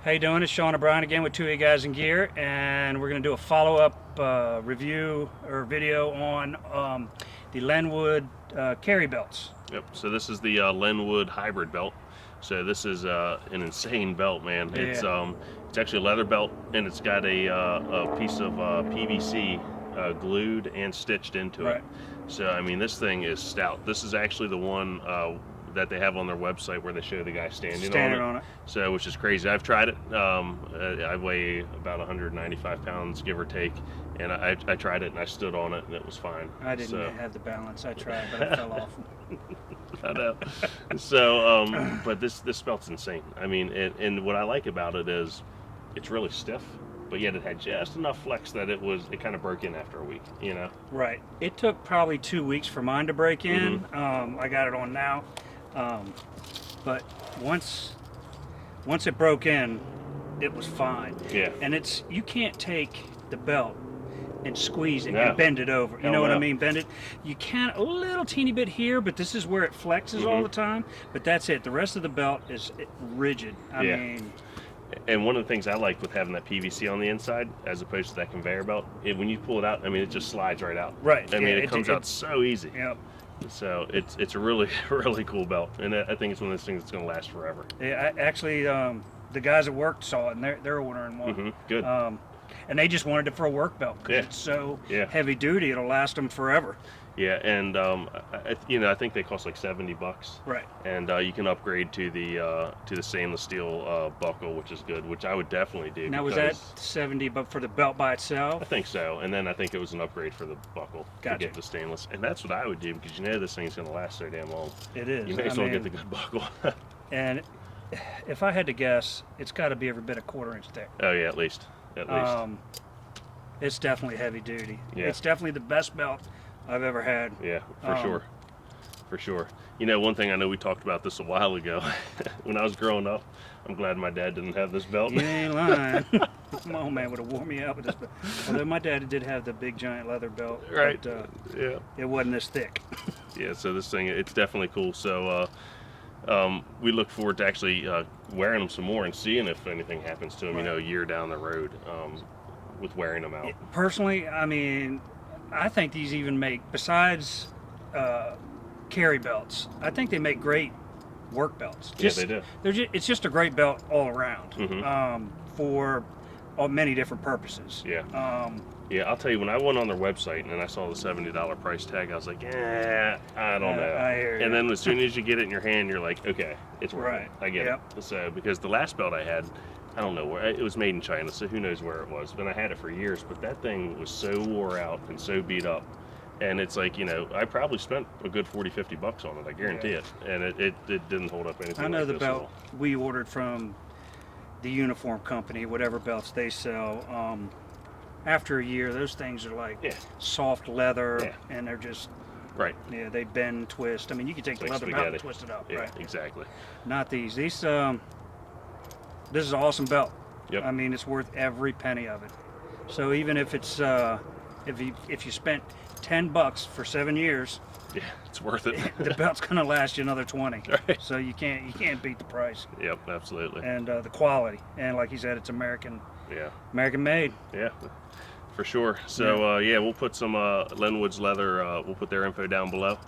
How you doing? It's Sean O'Brien again with 2A Guys in Gear, and we're going to do a follow-up review or video on the Lenwood carry belts. Yep. So this is the Lenwood Hybrid belt. So this is an insane belt, man. Yeah. It's actually a leather belt, and it's got a piece of PVC glued and stitched into Right. it. So I mean, this thing is stout. This is actually the one that they have on their website where they show the guy standing on it. So, which is crazy. I've tried it. I weigh about 195 pounds, give or take, and I tried it and I stood on it and it was fine. I didn't have the balance. I tried, but I fell off. I know. So, but this belt's insane. I mean, and what I like about it is it's really stiff, but yet it had just enough flex that it kind of broke in after a week, you know? Right. It took probably 2 weeks for mine to break in. Mm-hmm. I got it on now. But once it broke in, it was fine. Yeah. And you can't take the belt and squeeze it No. and bend it over. You Hell know what I no. mean? Bend it. You can a little teeny bit here, but this is where it flexes all the time. But that's it. The rest of the belt is rigid. I Yeah. mean, And one of the things I like with having that PVC on the inside, as opposed to that conveyor belt, when you pull it out, I mean, it just slides right out. Right. I mean, Yeah, it comes out so easy. Yep. So it's a really, really cool belt, and I think it's one of those things that's going to last forever. Yeah, actually, the guys at work saw it, and they're ordering one. Mm-hmm. Good. And they just wanted it for a work belt because it's so heavy duty; it'll last them forever. Yeah, and I think they cost like $70. Right. And you can upgrade to the stainless steel buckle, which is good, which I would definitely do. Now, was that 70, but for the belt by itself? I think so, and then I think it was an upgrade for the buckle to get the stainless, and that's what I would do because this thing's going to last so damn long. It is. You may as well get the good buckle. And if I had to guess, it's got to be every bit a quarter-inch thick. Oh yeah, at least. It's definitely heavy duty. Yeah. It's definitely the best belt I've ever had. Yeah, for sure. You know, one thing I know we talked about this a while ago. When I was growing up, I'm glad my dad didn't have this belt. You ain't lying. My old man would have wore me out with this belt. Although my dad did have the big giant leather belt. Right. But, yeah. It wasn't as thick. Yeah. So this thing, it's definitely cool. So we look forward to actually wearing them some more and seeing if anything happens to them. Right. You know, a year down the road with wearing them out. Personally, I mean, I think these even make, besides carry belts, I think they make great work belts. Yeah, they do. It's just a great belt all around Mm-hmm. for many different purposes. Yeah. Yeah, I'll tell you, when I went on their website and I saw the $70 price tag, I was like, I don't know. I hear you. And then as soon as you get it in your hand, you're like, okay, it's worth Right. it. I get it. So, because the last belt I had, I don't know where, it was made in China, so who knows where it was, but I had it for years, but that thing was so wore out and so beat up. And it's like, I probably spent a good $40-50 on it, I guarantee it. And it didn't hold up anything. I know like the this at belt all. we ordered from the uniform company, whatever belts they sell. After a year, those things are like soft leather, and they're just they bend, twist. I mean, you can take the leather belt and twist it up. Yeah, right. exactly. Not these. This is an awesome belt. Yep. I mean, it's worth every penny of it. So even if it's if you spent $10 for 7 years, yeah, it's worth it. the belt's gonna last you another 20. Right. So you can't beat the price. Yep, absolutely. And the quality, and like you said, it's American made. Yeah, for sure. So we'll put some Lenwood's leather. We'll put their info down below,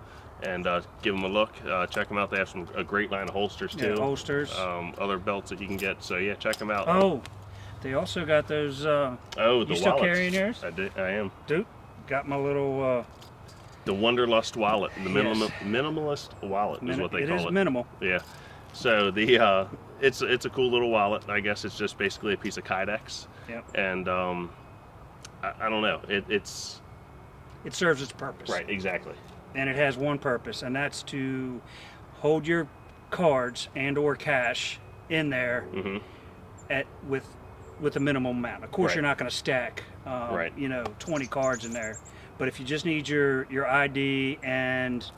and give them a look. Check them out. They have a great line of holsters too. Yeah, holsters. Other belts that you can get. So yeah, check them out. Oh, they also got those. The you still wallets. carrying yours? I am. Dude, got my little. The Wanderlust wallet. The minimalist wallet is what they call it. It is minimal. Yeah. So the it's a cool little wallet. I guess it's just basically a piece of Kydex. Yep. And I don't know. It serves its purpose. Right. Exactly. And it has one purpose, and that's to hold your cards and or cash in there with a minimum amount. Of course, you're not going to stack 20 cards in there. But if you just need your ID and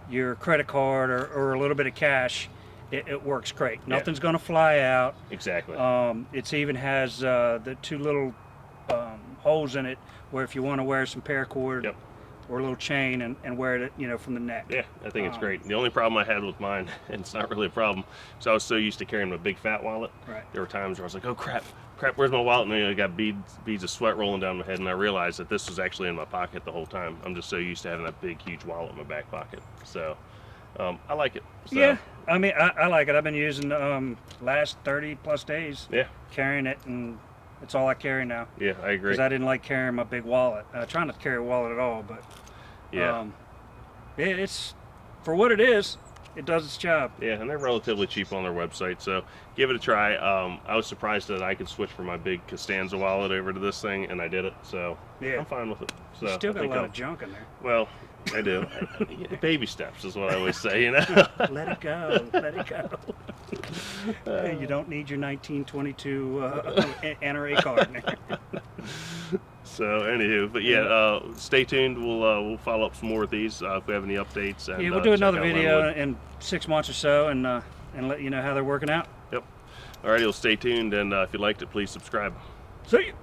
your credit card or a little bit of cash, it works great. Nothing's going to fly out. Exactly. It even has the two little holes in it where if you want to wear some paracord or a little chain and wear it, you know, from the neck. Yeah, I think it's great. The only problem I had with mine, and it's not really a problem, so I was so used to carrying my big fat wallet. Right. There were times where I was like, oh crap, where's my wallet? And I got beads of sweat rolling down my head, and I realized that this was actually in my pocket the whole time. I'm just so used to having that big, huge wallet in my back pocket. So I like it. So. Yeah, I mean, I like it. I've been using last 30 plus days. Yeah. Carrying it, and it's all I carry now. Yeah, I agree. Because I didn't like carrying my big wallet. I try not to carry a wallet at all, but yeah, it's for what it is. It does its job. Yeah, and they're relatively cheap on their website, so give it a try. I was surprised that I could switch from my big Costanza wallet over to this thing, and I did it, so yeah. I'm fine with it. So you still got a lot of junk in there. Well, I do. Baby steps is what I always say, you know. Let it go. Let it go. You don't need your 1922 NRA card in there. So, anywho, but yeah, stay tuned. We'll follow up some more with these if we have any updates. And, yeah, we'll do another video in 6 months or so, and let you know how they're working out. Yep. All right, well, stay tuned, and if you liked it, please subscribe. See you.